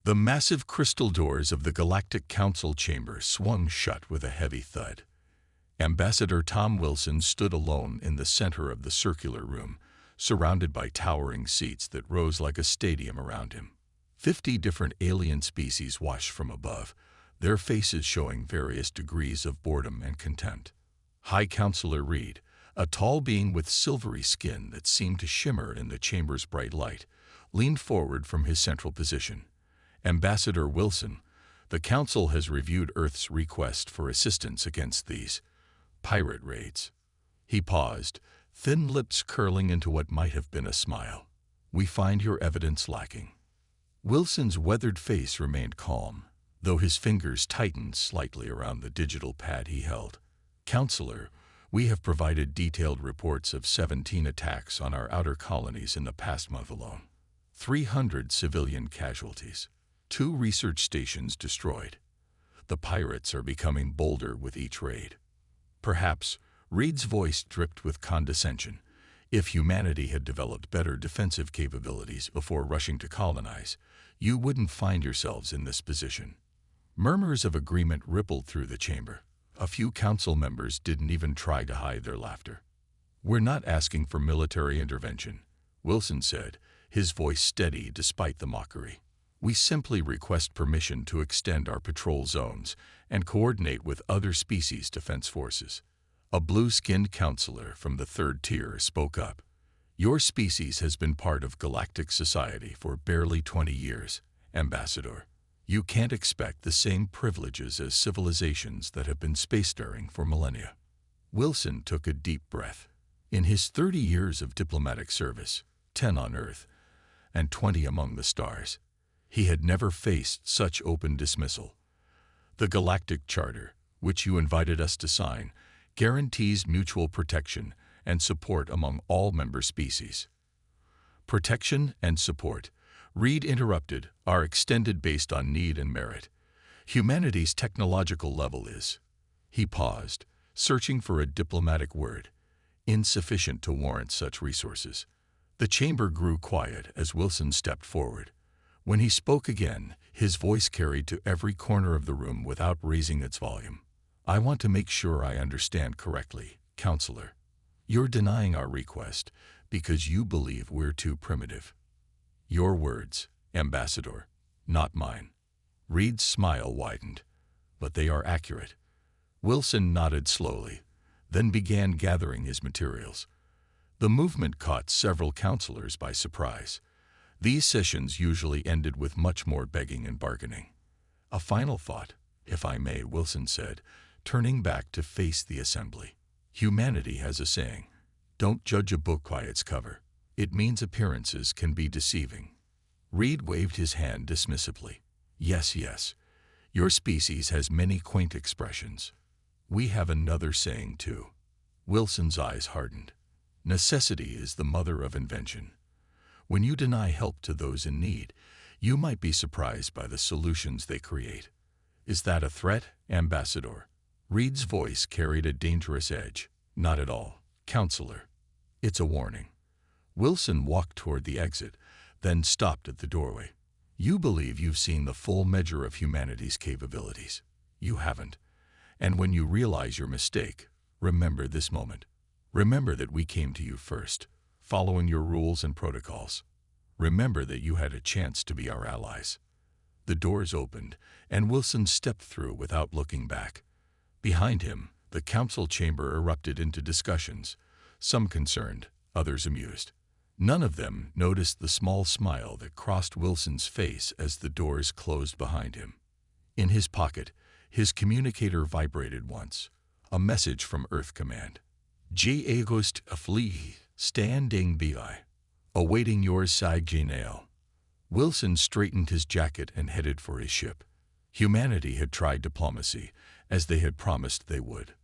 The massive crystal doors of the Galactic Council chamber swung shut with a heavy thud. Ambassador Tom Wilson stood alone in the center of the circular room, surrounded by towering seats that rose like a stadium around him. 50 different alien species watched from above, their faces showing various degrees of boredom and contempt. High Counselor Reed, a tall being with silvery skin that seemed to shimmer in the chamber's bright light, leaned forward from his central position. Ambassador Wilson, the Council has reviewed Earth's request for assistance against these pirate raids. He paused, thin lips curling into what might have been a smile. We find your evidence lacking. Wilson's weathered face remained calm, though his fingers tightened slightly around the digital pad he held. Counselor, we have provided detailed reports of 17 attacks on our outer colonies in the past month alone. 300 civilian casualties. 2 research stations destroyed. The pirates are becoming bolder with each raid. Perhaps, Reed's voice dripped with condescension, if humanity had developed better defensive capabilities before rushing to colonize, you wouldn't find yourselves in this position. Murmurs of agreement rippled through the chamber. A few council members didn't even try to hide their laughter. We're not asking for military intervention, Wilson said, his voice steady despite the mockery. We simply request permission to extend our patrol zones and coordinate with other species defense forces. A blue-skinned counselor from the 3rd tier spoke up. Your species has been part of galactic society for barely 20 years, Ambassador. You can't expect the same privileges as civilizations that have been spacefaring for millennia. Wilson took a deep breath. In his 30 years of diplomatic service, 10 on Earth and 20 among the stars, he had never faced such open dismissal. The Galactic Charter, which you invited us to sign, guarantees mutual protection and support among all member species. Protection and support, Reed interrupted, are extended based on need and merit. Humanity's technological level is. He paused, searching for a diplomatic word, insufficient to warrant such resources. The chamber grew quiet as Wilson stepped forward. When he spoke again, his voice carried to every corner of the room without raising its volume. I want to make sure I understand correctly, Counselor. You're denying our request because you believe we're too primitive. Your words, Ambassador, not mine. Reed's smile widened, but they are accurate. Wilson nodded slowly, then began gathering his materials. The movement caught several counselors by surprise. These sessions usually ended with much more begging and bargaining. A final thought, if I may, Wilson said, turning back to face the assembly. Humanity has a saying, don't judge a book by its cover. It means appearances can be deceiving. Reed waved his hand dismissively. Yes, yes. Your species has many quaint expressions. We have another saying too. Wilson's eyes hardened. Necessity is the mother of invention. When you deny help to those in need, you might be surprised by the solutions they create. Is that a threat, Ambassador? Reed's voice carried a dangerous edge. Not at all, Counselor. It's a warning. Wilson walked toward the exit, then stopped at the doorway. You believe you've seen the full measure of humanity's capabilities. You haven't. And when you realize your mistake, remember this moment. Remember that we came to you first, following your rules and protocols. Remember that you had a chance to be our allies. The doors opened, and Wilson stepped through without looking back. Behind him, the council chamber erupted into discussions, some concerned, others amused. None of them noticed the small smile that crossed Wilson's face as the doors closed behind him. In his pocket, his communicator vibrated once, a message from Earth Command. J. August Aflee, standing by, awaiting your signal. Wilson straightened his jacket and headed for his ship. Humanity had tried diplomacy, as they had promised they would.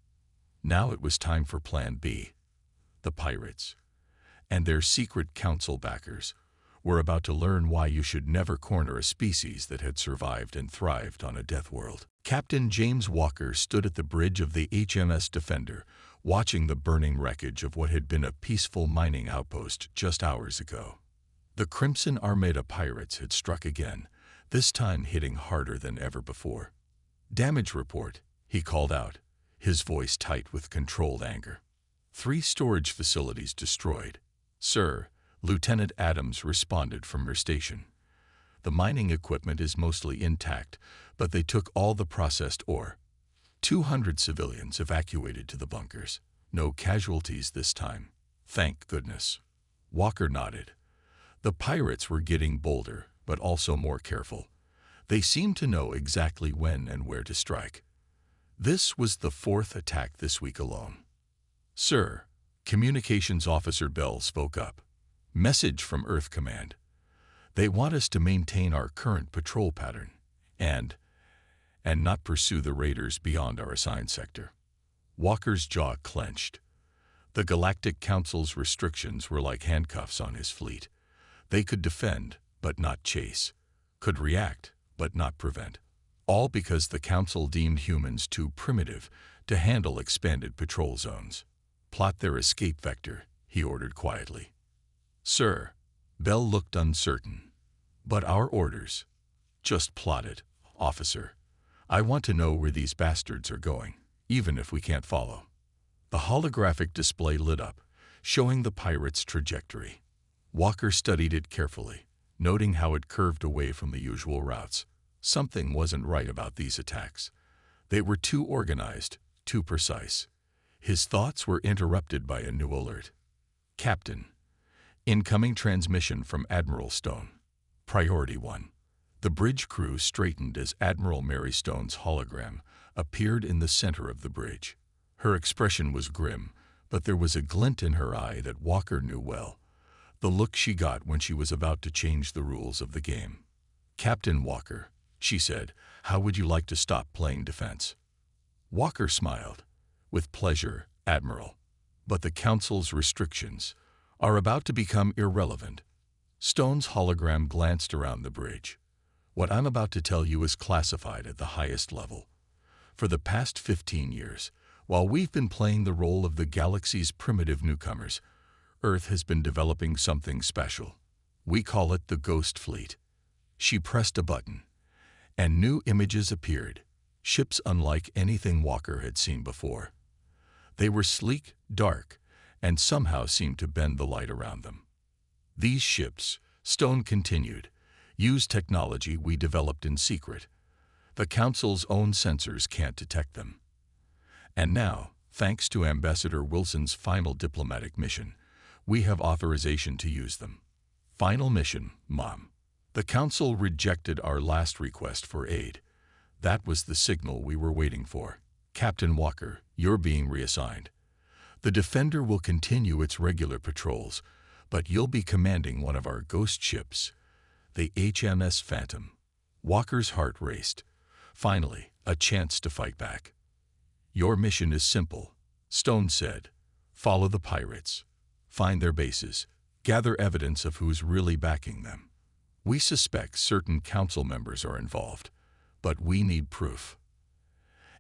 Now it was time for Plan B. The pirates and their secret council backers were about to learn why you should never corner a species that had survived and thrived on a death world. Captain James Walker stood at the bridge of the HMS Defender, watching the burning wreckage of what had been a peaceful mining outpost just hours ago. The Crimson Armada pirates had struck again, this time hitting harder than ever before. "Damage report," he called out, his voice tight with controlled anger. "3 storage facilities destroyed." "Sir," Lieutenant Adams responded from her station. "The mining equipment is mostly intact, but they took all the processed ore. 200 civilians evacuated to the bunkers. No casualties this time. Thank goodness." Walker nodded. The pirates were getting bolder, but also more careful. They seemed to know exactly when and where to strike. This was the 4th attack this week alone. "Sir," Communications Officer Bell spoke up. "Message from Earth Command. They want us to maintain our current patrol pattern and not pursue the raiders beyond our assigned sector." Walker's jaw clenched. The Galactic Council's restrictions were like handcuffs on his fleet. They could defend, but not chase. Could react, but not prevent. All because the Council deemed humans too primitive to handle expanded patrol zones. "Plot their escape vector," he ordered quietly. "Sir," Bell looked uncertain. "But our orders." "Just plot it, officer. I want to know where these bastards are going, even if we can't follow." The holographic display lit up, showing the pirates' trajectory. Walker studied it carefully, noting how it curved away from the usual routes. Something wasn't right about these attacks. They were too organized, too precise. His thoughts were interrupted by a new alert. "Captain, incoming transmission from Admiral Stone. Priority 1. The bridge crew straightened as Admiral Mary Stone's hologram appeared in the center of the bridge. Her expression was grim, but there was a glint in her eye that Walker knew well. The look she got when she was about to change the rules of the game. "Captain Walker," she said, "how would you like to stop playing defense?" Walker smiled. "With pleasure, Admiral. But the Council's restrictions are about to become irrelevant." Stone's hologram glanced around the bridge. "What I'm about to tell you is classified at the highest level. For the past 15 years, while we've been playing the role of the galaxy's primitive newcomers, Earth has been developing something special. We call it the Ghost Fleet." She pressed a button, and new images appeared, ships unlike anything Walker had seen before. They were sleek, dark, and somehow seemed to bend the light around them. "These ships," Stone continued, "use technology we developed in secret. The Council's own sensors can't detect them. And now, thanks to Ambassador Wilson's final diplomatic mission, we have authorization to use them." "Final mission, Mom." "The Council rejected our last request for aid. That was the signal we were waiting for. Captain Walker, you're being reassigned. The Defender will continue its regular patrols, but you'll be commanding one of our ghost ships, the HMS Phantom." Walker's heart raced. Finally, a chance to fight back. "Your mission is simple," Stone said. "Follow the pirates. Find their bases. Gather evidence of who's really backing them. We suspect certain Council members are involved, but we need proof.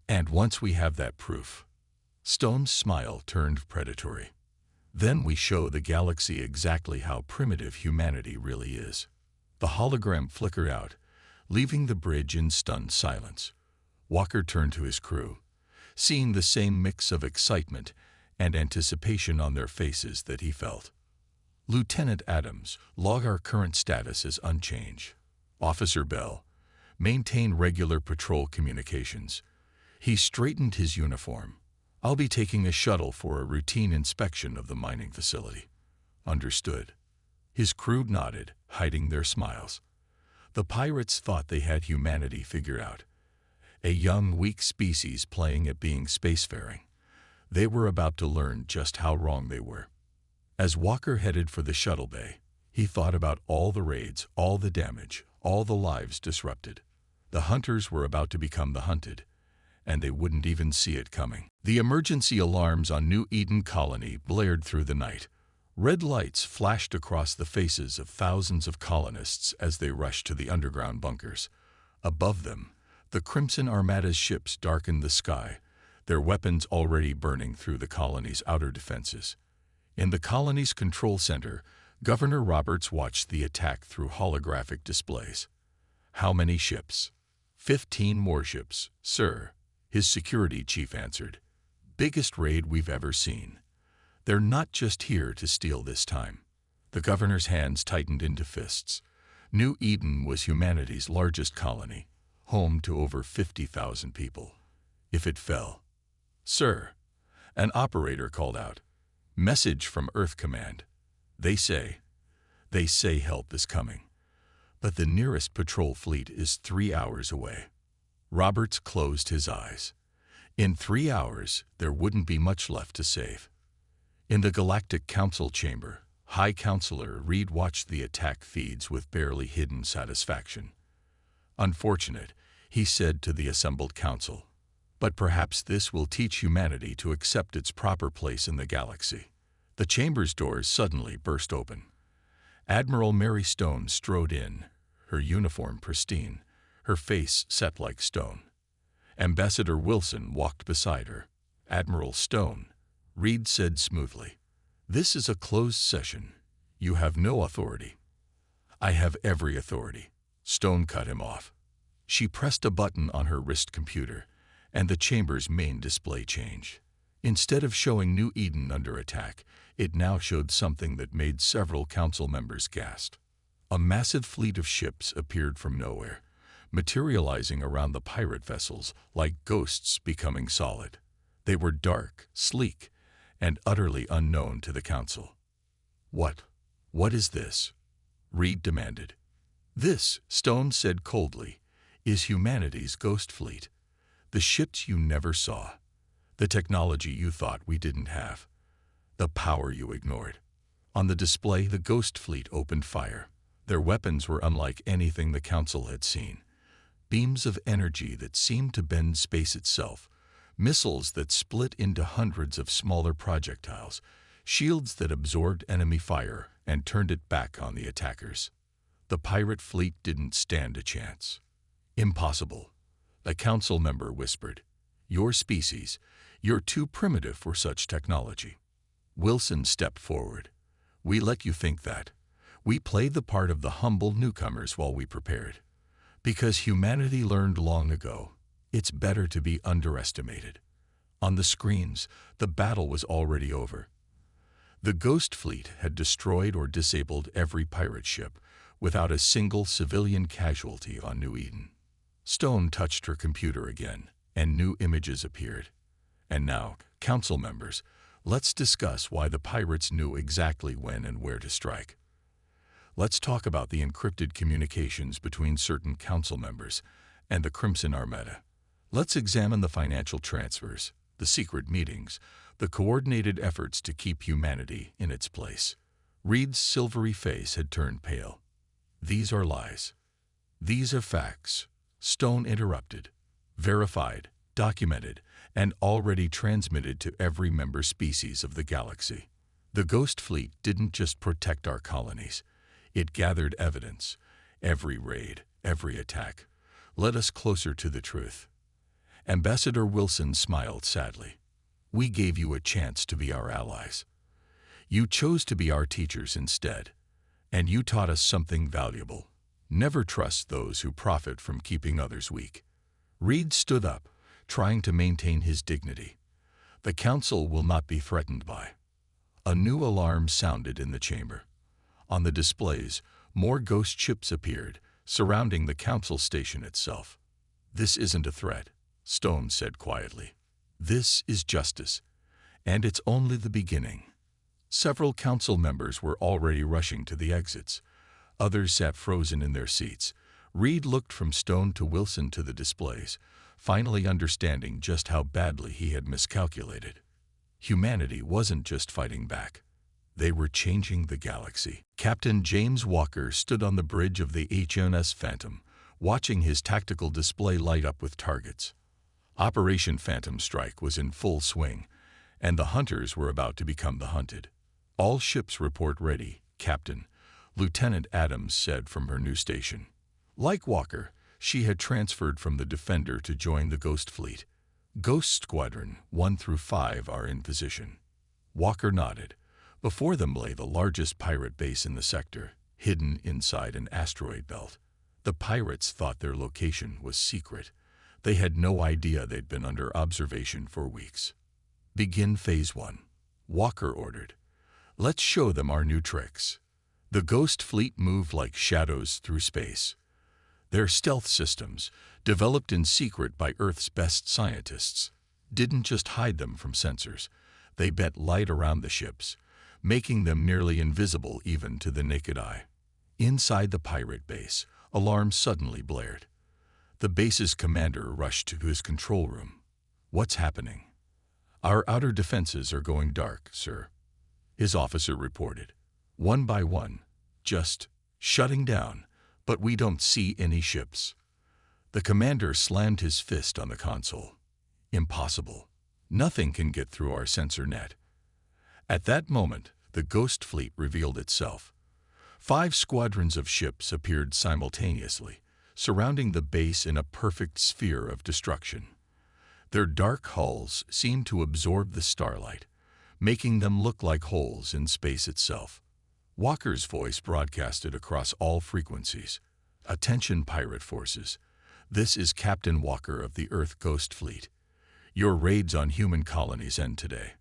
And once we have that proof," Stone's smile turned predatory, "then we show the galaxy exactly how primitive humanity really is." The hologram flickered out, leaving the bridge in stunned silence. Walker turned to his crew, seeing the same mix of excitement and anticipation on their faces that he felt. "Lieutenant Adams, log our current status as unchanged. Officer Bell, maintain regular patrol communications." He straightened his uniform. "I'll be taking a shuttle for a routine inspection of the mining facility." "Understood." His crew nodded, hiding their smiles. The pirates thought they had humanity figured out. A young, weak species playing at being spacefaring. They were about to learn just how wrong they were. As Walker headed for the shuttle bay, he thought about all the raids, all the damage, all the lives disrupted. The hunters were about to become the hunted, and they wouldn't even see it coming. The emergency alarms on New Eden Colony blared through the night. Red lights flashed across the faces of thousands of colonists as they rushed to the underground bunkers. Above them, the Crimson Armada's ships darkened the sky, their weapons already burning through the colony's outer defenses. In the colony's control center, Governor Roberts watched the attack through holographic displays. How many ships? 15 warships, sir, his security chief answered. Biggest raid we've ever seen. They're not just here to steal this time. The governor's hands tightened into fists. New Eden was humanity's largest colony, home to over 50,000 people. If it fell... Sir, an operator called out. Message from Earth Command. They say help is coming. But the nearest patrol fleet is 3 hours away. Roberts closed his eyes. In 3 hours, there wouldn't be much left to save. In the Galactic Council chamber, High Counselor Reed watched the attack feeds with barely hidden satisfaction. Unfortunate, he said to the assembled council. But perhaps this will teach humanity to accept its proper place in the galaxy. The chamber's doors suddenly burst open. Admiral Mary Stone strode in, her uniform pristine, her face set like stone. Ambassador Wilson walked beside her. Admiral Stone, Reed said smoothly, "This is a closed session. You have no authority." "I have every authority," Stone cut him off. She pressed a button on her wrist computer, and the chamber's main display changed. Instead of showing New Eden under attack, it now showed something that made several council members gasp. A massive fleet of ships appeared from nowhere, materializing around the pirate vessels like ghosts becoming solid. They were dark, sleek, and utterly unknown to the council. What is this?" Reed demanded. "This," Stone said coldly, "is humanity's ghost fleet. The ships you never saw. The technology you thought we didn't have. The power you ignored." On the display, the ghost fleet opened fire. Their weapons were unlike anything the council had seen. Beams of energy that seemed to bend space itself, missiles that split into hundreds of smaller projectiles, shields that absorbed enemy fire and turned it back on the attackers. The pirate fleet didn't stand a chance. "Impossible," a council member whispered. "Your species, you're too primitive for such technology." Wilson stepped forward. "We let you think that. We played the part of the humble newcomers while we prepared. Because humanity learned long ago, it's better to be underestimated." On the screens, the battle was already over. The Ghost Fleet had destroyed or disabled every pirate ship without a single civilian casualty on New Eden. Stone touched her computer again, and new images appeared. "And now, council members, let's discuss why the pirates knew exactly when and where to strike. Let's talk about the encrypted communications between certain council members and the Crimson Armada. Let's examine the financial transfers, the secret meetings, the coordinated efforts to keep humanity in its place." Reed's silvery face had turned pale. "These are lies. These are facts," Stone interrupted. "Verified, documented, and already transmitted to every member species of the galaxy. The Ghost Fleet didn't just protect our colonies. It gathered evidence. Every raid, every attack, led us closer to the truth." Ambassador Wilson smiled sadly. "We gave you a chance to be our allies. You chose to be our teachers instead, and you taught us something valuable. Never trust those who profit from keeping others weak." Reed stood up, trying to maintain his dignity. "The council will not be threatened by." A new alarm sounded in the chamber. On the displays, more ghost ships appeared, surrounding the council station itself. "This isn't a threat," Stone said quietly. "This is justice, and it's only the beginning." Several council members were already rushing to the exits. Others sat frozen in their seats. Reed looked from Stone to Wilson to the displays, finally understanding just how badly he had miscalculated. Humanity wasn't just fighting back. They were changing the galaxy. Captain James Walker stood on the bridge of the HMS Phantom, watching his tactical display light up with targets. Operation Phantom Strike was in full swing, and the hunters were about to become the hunted. "All ships report ready, Captain," Lieutenant Adams said from her new station. Like Walker, she had transferred from the Defender to join the Ghost Fleet. "Ghost Squadron 1 through 5 are in position." Walker nodded. Before them lay the largest pirate base in the sector, hidden inside an asteroid belt. The pirates thought their location was secret. They had no idea they'd been under observation for weeks. Begin Phase 1. Walker ordered. Let's show them our new tricks. The Ghost Fleet moved like shadows through space. Their stealth systems, developed in secret by Earth's best scientists, didn't just hide them from sensors. They bent light around the ships, making them nearly invisible even to the naked eye. Inside the pirate base, alarms suddenly blared. The base's commander rushed to his control room. What's happening? Our outer defenses are going dark, sir, his officer reported. One by one, just shutting down, but we don't see any ships. The commander slammed his fist on the console. Impossible. Nothing can get through our sensor net. At that moment, the Ghost Fleet revealed itself. 5 squadrons of ships appeared simultaneously, surrounding the base in a perfect sphere of destruction. Their dark hulls seemed to absorb the starlight, making them look like holes in space itself. Walker's voice broadcasted across all frequencies. Attention, pirate forces. This is Captain Walker of the Earth Ghost Fleet. Your raids on human colonies end today.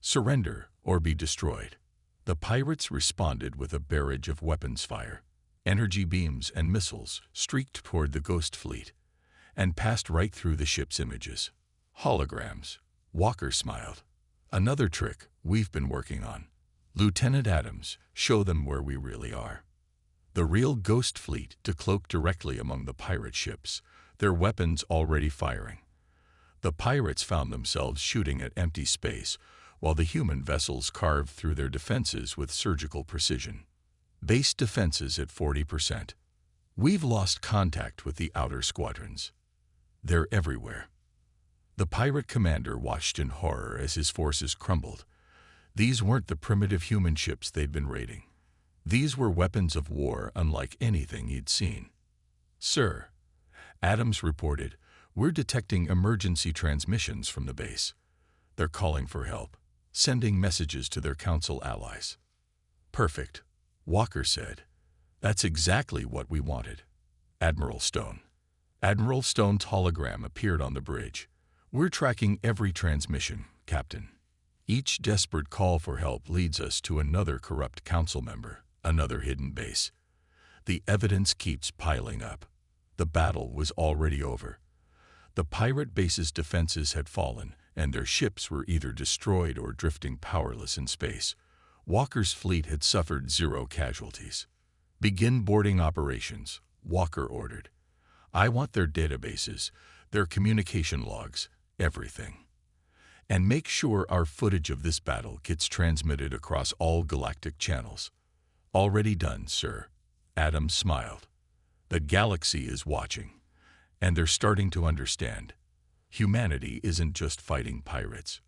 Surrender or be destroyed. The pirates responded with a barrage of weapons fire. Energy beams and missiles streaked toward the Ghost Fleet and passed right through the ship's images. Holograms. Walker smiled. Another trick we've been working on. Lieutenant Adams, show them where we really are. The real Ghost Fleet decloaked directly among the pirate ships, their weapons already firing. The pirates found themselves shooting at empty space, while the human vessels carved through their defenses with surgical precision. Base defenses at 40%. We've lost contact with the outer squadrons. They're everywhere. The pirate commander watched in horror as his forces crumbled. These weren't the primitive human ships they'd been raiding. These were weapons of war unlike anything he'd seen. Sir, Adams reported, we're detecting emergency transmissions from the base. They're calling for help, sending messages to their council allies. Perfect, Walker said. That's exactly what we wanted. Admiral Stone. Admiral Stone's hologram appeared on the bridge. We're tracking every transmission, Captain. Each desperate call for help leads us to another corrupt council member, another hidden base. The evidence keeps piling up. The battle was already over. The pirate base's defenses had fallen, and their ships were either destroyed or drifting powerless in space. Walker's fleet had suffered 0 casualties. Begin boarding operations, Walker ordered. I want their databases, their communication logs, everything. And make sure our footage of this battle gets transmitted across all galactic channels. Already done, sir. Adams smiled. The galaxy is watching, and they're starting to understand. Humanity isn't just fighting pirates.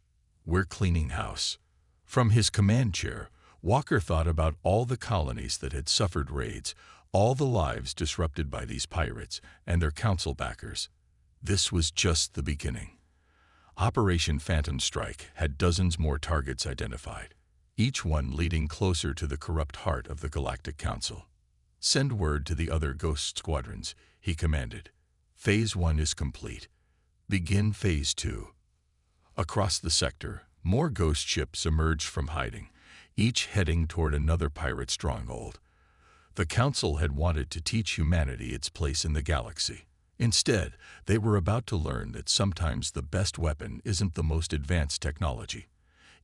We're cleaning house. From his command chair, Walker thought about all the colonies that had suffered raids, all the lives disrupted by these pirates and their council backers. This was just the beginning. Operation Phantom Strike had dozens more targets identified, each one leading closer to the corrupt heart of the Galactic Council. Send word to the other ghost squadrons, he commanded. Phase 1 is complete. Begin Phase 2. Across the sector, more ghost ships emerged from hiding, each heading toward another pirate stronghold. The Council had wanted to teach humanity its place in the galaxy. Instead, they were about to learn that sometimes the best weapon isn't the most advanced technology.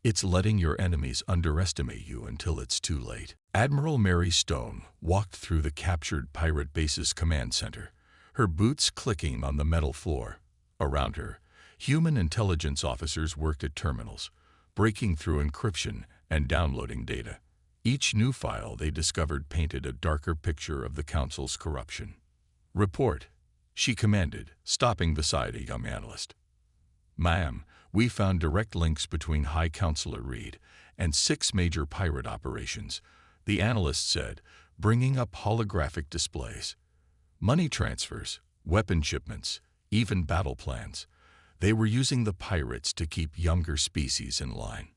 It's letting your enemies underestimate you until it's too late. Admiral Mary Stone walked through the captured pirate base's command center, her boots clicking on the metal floor. Around her, human intelligence officers worked at terminals, breaking through encryption and downloading data. Each new file they discovered painted a darker picture of the Council's corruption. Report, she commanded, stopping beside a young analyst. Ma'am, we found direct links between High Counselor Reed and 6 major pirate operations, the analyst said, bringing up holographic displays. Money transfers, weapon shipments, even battle plans. They were using the pirates to keep younger species in line.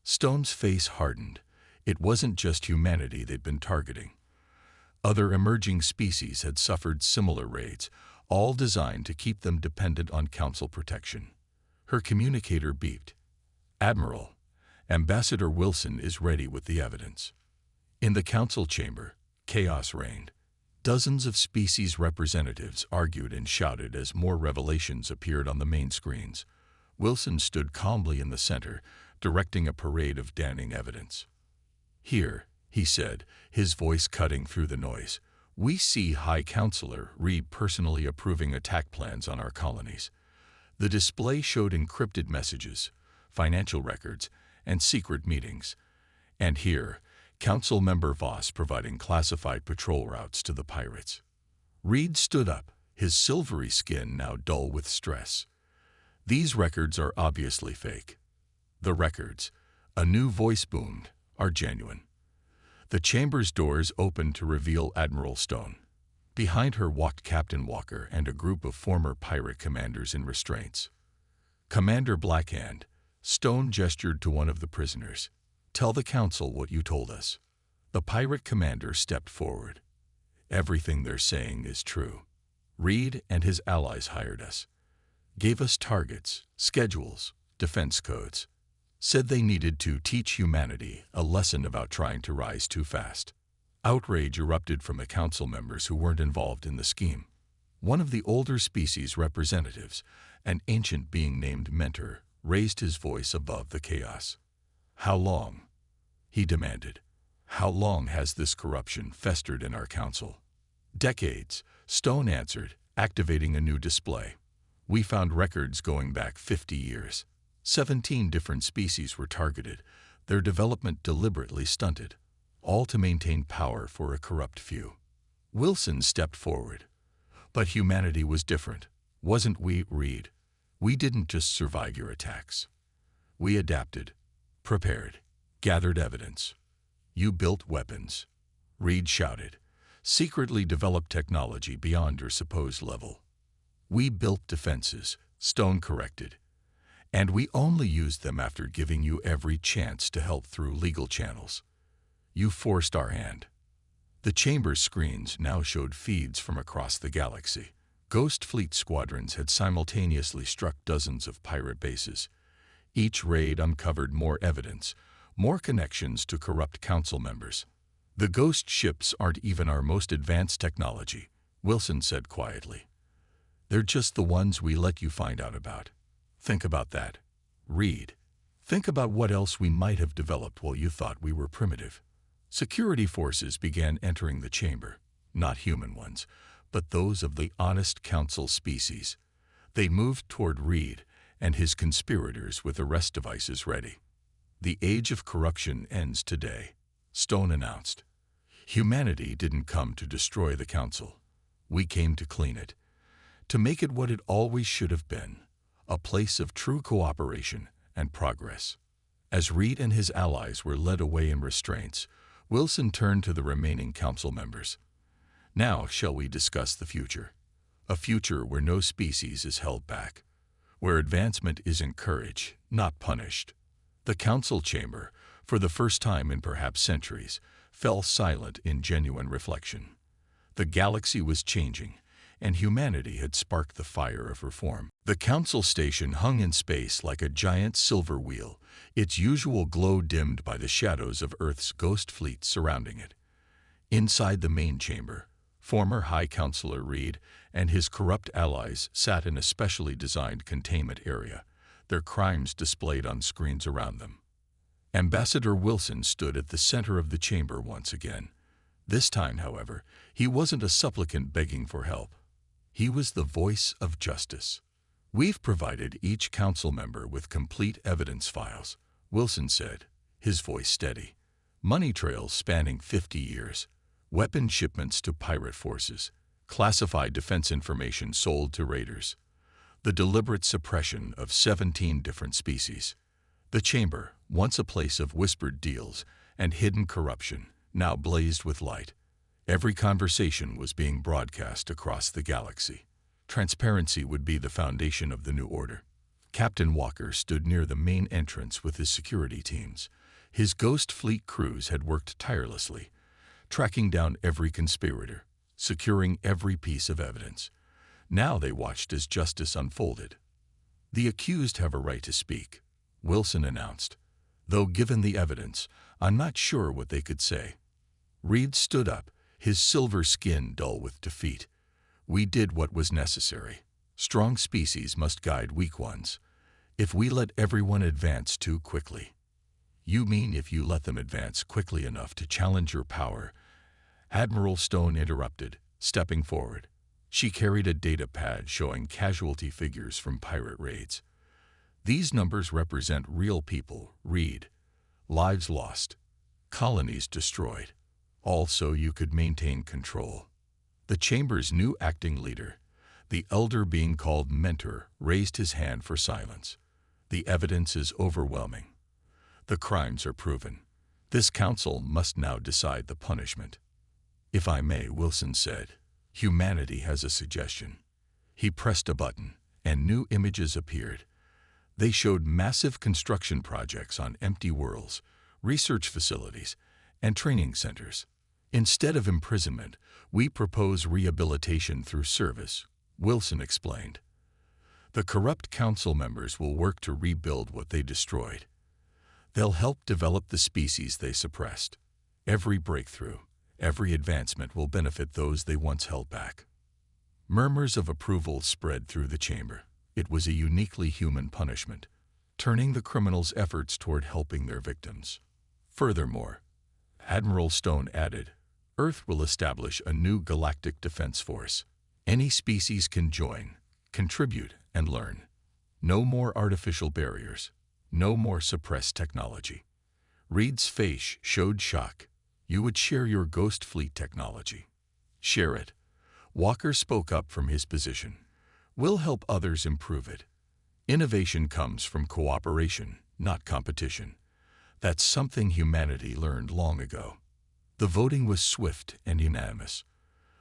Stone's face hardened. It wasn't just humanity they'd been targeting. Other emerging species had suffered similar raids, all designed to keep them dependent on Council protection. Her communicator beeped. "Admiral, Ambassador Wilson is ready with the evidence." In the Council chamber, chaos reigned. Dozens of species representatives argued and shouted as more revelations appeared on the main screens. Wilson stood calmly in the center, directing a parade of damning evidence. "Here," he said, his voice cutting through the noise, "we see High Counselor Reed personally approving attack plans on our colonies." The display showed encrypted messages, financial records, and secret meetings. And here, Council Member Voss providing classified patrol routes to the pirates. Reed stood up, his silvery skin now dull with stress. "These records are obviously fake. The records," a new voice boomed, "are genuine." The chamber's doors opened to reveal Admiral Stone. Behind her walked Captain Walker and a group of former pirate commanders in restraints. "Commander Blackhand," Stone gestured to one of the prisoners. "Tell the Council what you told us." The pirate commander stepped forward. "Everything they're saying is true. Reed and his allies hired us. Gave us targets, schedules, defense codes. Said they needed to teach humanity a lesson about trying to rise too fast." Outrage erupted from the Council members who weren't involved in the scheme. One of the older species representatives, an ancient being named Mentor, raised his voice above the chaos. "How long?" he demanded. "How long has this corruption festered in our Council?" "Decades," Stone answered, activating a new display. "We found records going back 50 years. 17 different species were targeted, their development deliberately stunted, all to maintain power for a corrupt few." Wilson stepped forward. "But humanity was different, wasn't we, Reed? We didn't just survive your attacks. We adapted, prepared, gathered evidence. You built weapons," Reed shouted, "secretly developed technology beyond your supposed level." "We built defenses," Stone corrected. "And we only used them after giving you every chance to help through legal channels. You forced our hand." The chamber's screens now showed feeds from across the galaxy. Ghost Fleet squadrons had simultaneously struck dozens of pirate bases. Each raid uncovered more evidence, more connections to corrupt Council members. "The ghost ships aren't even our most advanced technology," Wilson said quietly. "They're just the ones we let you find out about. Think about that, Reed. Think about what else we might have developed while you thought we were primitive." Security forces began entering the chamber, not human ones, but those of the honest Council species. They moved toward Reed and his conspirators with arrest devices ready. "The age of corruption ends today," Stone announced. "Humanity didn't come to destroy the Council. We came to clean it, to make it what it always should have been, a place of true cooperation and progress." As Reed and his allies were led away in restraints, Wilson turned to the remaining Council members. "Now shall we discuss the future? A future where no species is held back, where advancement is encouraged, not punished." The Council chamber, for the first time in perhaps centuries, fell silent in genuine reflection. The galaxy was changing, and humanity had sparked the fire of reform. The Council station hung in space like a giant silver wheel, its usual glow dimmed by the shadows of Earth's ghost fleet surrounding it. Inside the main chamber, former High Counselor Reed and his corrupt allies sat in a specially designed containment area, their crimes displayed on screens around them. Ambassador Wilson stood at the center of the chamber once again. This time, however, he wasn't a supplicant begging for help. He was the voice of justice. "We've provided each Council member with complete evidence files," Wilson said, his voice steady. "Money trails spanning 50 years, weapon shipments to pirate forces, classified defense information sold to raiders, the deliberate suppression of 17 different species." The chamber, once a place of whispered deals and hidden corruption, now blazed with light. Every conversation was being broadcast across the galaxy. Transparency would be the foundation of the new order. Captain Walker stood near the main entrance with his security teams. His ghost fleet crews had worked tirelessly, tracking down every conspirator, securing every piece of evidence. Now they watched as justice unfolded. "The accused have a right to speak," Wilson announced. "Though given the evidence, I'm not sure what they could say." Reed stood up, his silver skin dull with defeat. "We did what was necessary. Strong species must guide weak ones. If we let everyone advance too quickly—" "You mean if you let them advance quickly enough to challenge your power?" Admiral Stone interrupted, stepping forward. She carried a data pad showing casualty figures from pirate raids. "These numbers represent real people, Reed. Lives lost, colonies destroyed, all so you could maintain control." The Chamber's new acting leader, the elder being called Mentor, raised his hand for silence. "The evidence is overwhelming. The crimes are proven. This council must now decide the punishment." "If I may," Wilson said, "humanity has a suggestion." He pressed a button, and new images appeared. They showed massive construction projects on empty worlds, research facilities, and training centers. "Instead of imprisonment, we propose rehabilitation through service," Wilson explained. "The corrupt council members will work to rebuild what they destroyed. They'll help develop the species they suppressed. Every breakthrough, every advancement will benefit those they once held back." Murmurs of approval spread through the chamber. It was a uniquely human punishment, turning the criminals' efforts toward helping their victims. Furthermore, Admiral Stone added, "Earth will establish a new galactic defense force. Any species can join, contribute, and learn. No more artificial barriers. No more suppressed technology." Reed's face showed shock. "You would share your ghost fleet technology?" "Share it." Walker spoke up from his position. "We'll help others improve it. Innovation comes from cooperation, not competition. That's something humanity learned long ago." The voting was swift and unanimous.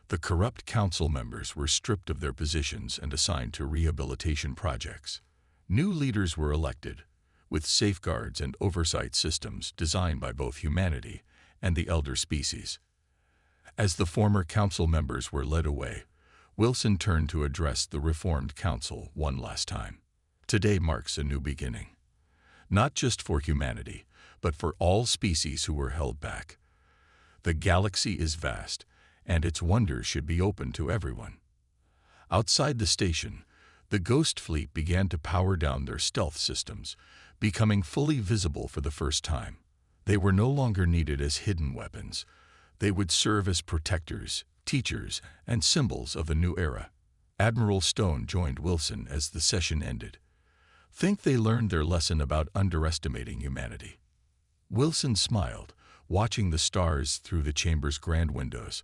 The corrupt council members were stripped of their positions and assigned to rehabilitation projects. New leaders were elected, with safeguards and oversight systems designed by both humanity and the elder species. As the former council members were led away, Wilson turned to address the reformed council one last time. "Today marks a new beginning. Not just for humanity, but for all species who were held back. The galaxy is vast, and its wonders should be open to everyone." Outside the station, the Ghost Fleet began to power down their stealth systems, becoming fully visible for the first time. They were no longer needed as hidden weapons. They would serve as protectors, teachers, and symbols of a new era. Admiral Stone joined Wilson as the session ended. "Think they learned their lesson about underestimating humanity?" Wilson smiled, watching the stars through the chamber's grand windows.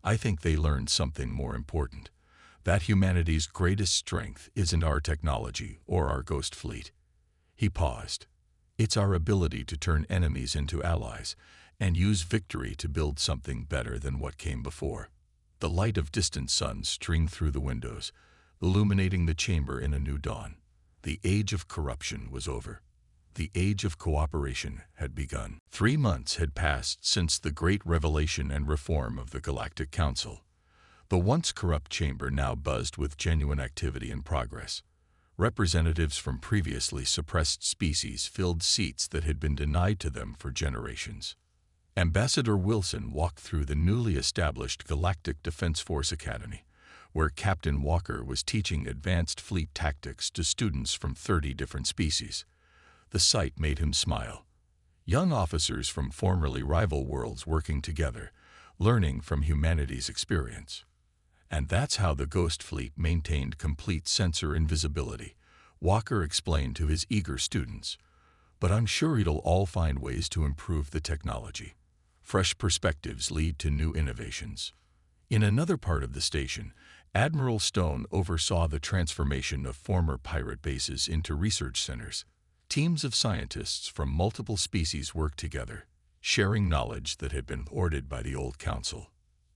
"I think they learned something more important. That humanity's greatest strength isn't our technology or our ghost fleet." He paused. "It's our ability to turn enemies into allies and use victory to build something better than what came before." The light of distant suns streamed through the windows, illuminating the chamber in a new dawn. The age of corruption was over. The age of cooperation had begun. 3 months had passed since the great revelation and reform of the Galactic Council. The once corrupt chamber now buzzed with genuine activity and progress. Representatives from previously suppressed species filled seats that had been denied to them for generations. Ambassador Wilson walked through the newly established Galactic Defense Force Academy, where Captain Walker was teaching advanced fleet tactics to students from 30 different species. The sight made him smile. Young officers from formerly rival worlds working together, learning from humanity's experience. And that's how the Ghost Fleet maintained complete sensor invisibility, Walker explained to his eager students. "But I'm sure it'll all find ways to improve the technology. Fresh perspectives lead to new innovations." In another part of the station, Admiral Stone oversaw the transformation of former pirate bases into research centers. Teams of scientists from multiple species worked together, sharing knowledge that had been hoarded by the old council.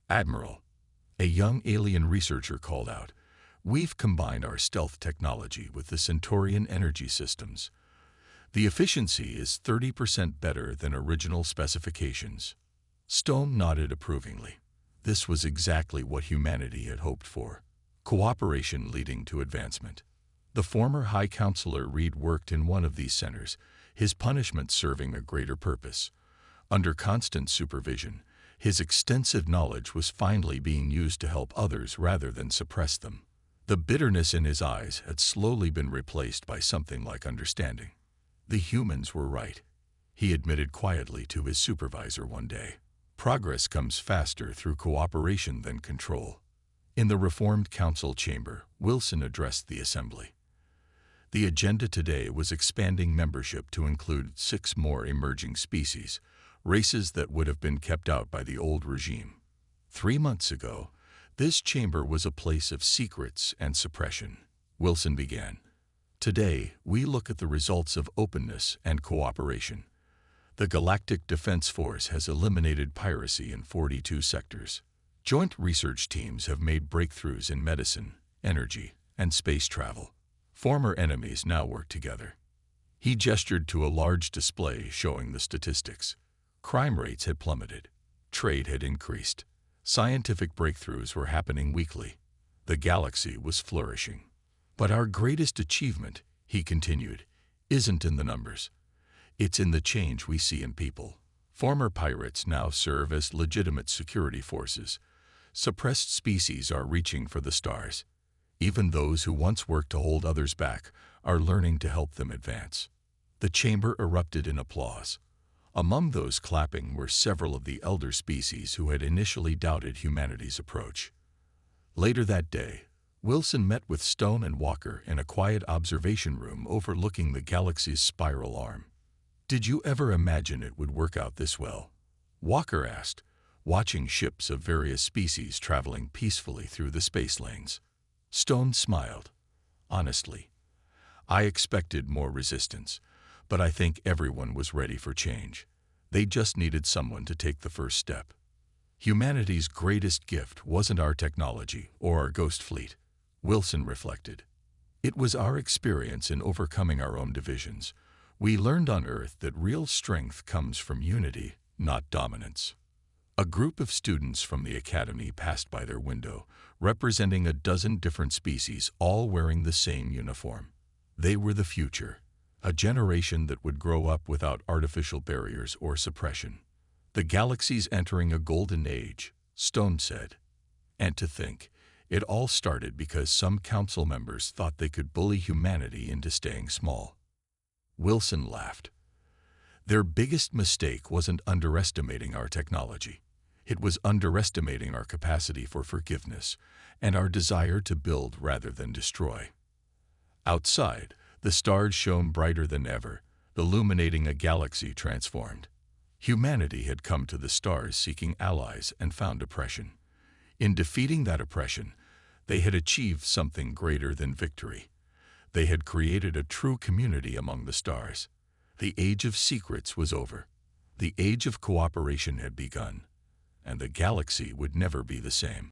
"Admiral," a young alien researcher called out, "we've combined our stealth technology with the Centaurian energy systems. The efficiency is 30% better than original specifications." Stone nodded approvingly. This was exactly what humanity had hoped for. Cooperation leading to advancement. The former High Counselor Reed worked in one of these centers, his punishment serving a greater purpose. Under constant supervision, his extensive knowledge was finally being used to help others rather than suppress them. The bitterness in his eyes had slowly been replaced by something like understanding. The humans were right, he admitted quietly to his supervisor one day. Progress comes faster through cooperation than control. In the Reformed Council chamber, Wilson addressed the assembly. The agenda today was expanding membership to include 6 more emerging species, races that would have been kept out by the old regime. 3 months ago, this chamber was a place of secrets and suppression. Wilson began. Today, we look at the results of openness and cooperation. The Galactic Defense Force has eliminated piracy in 42 sectors. Joint research teams have made breakthroughs in medicine, energy, and space travel. Former enemies now work together. He gestured to a large display showing the statistics. Crime rates had plummeted. Trade had increased. Scientific breakthroughs were happening weekly. The galaxy was flourishing. But our greatest achievement, he continued, isn't in the numbers. It's in the change we see in people. Former pirates now serve as legitimate security forces. Suppressed species are reaching for the stars. Even those who once worked to hold others back are learning to help them advance. The chamber erupted in applause. Among those clapping were several of the elder species who had initially doubted humanity's approach. Later that day, Wilson met with Stone and Walker in a quiet observation room overlooking the galaxy's spiral arm. "Did you ever imagine it would work out this well?" Walker asked, watching ships of various species traveling peacefully through the space lanes. Stone smiled. "Honestly, I expected more resistance, but I think everyone was ready for change. They just needed someone to take the first step. Humanity's greatest gift wasn't our technology or our ghost fleet," Wilson reflected. "It was our experience in overcoming our own divisions. We learned on Earth that real strength comes from unity, not dominance." A group of students from the academy passed by their window, representing a dozen different species, all wearing the same uniform. They were the future, a generation that would grow up without artificial barriers or suppression. "The galaxy's entering a golden age," Stone said. "And to think, it all started because some council members thought they could bully humanity into staying small." Wilson laughed. "Their biggest mistake wasn't underestimating our technology. It was underestimating our capacity for forgiveness and our desire to build rather than destroy." Outside, the stars shone brighter than ever, illuminating a galaxy transformed. Humanity had come to the stars seeking allies and found oppression. In defeating that oppression, they had achieved something greater than victory. They had created a true community among the stars. The age of secrets was over. The age of cooperation had begun, and the galaxy would never be the same.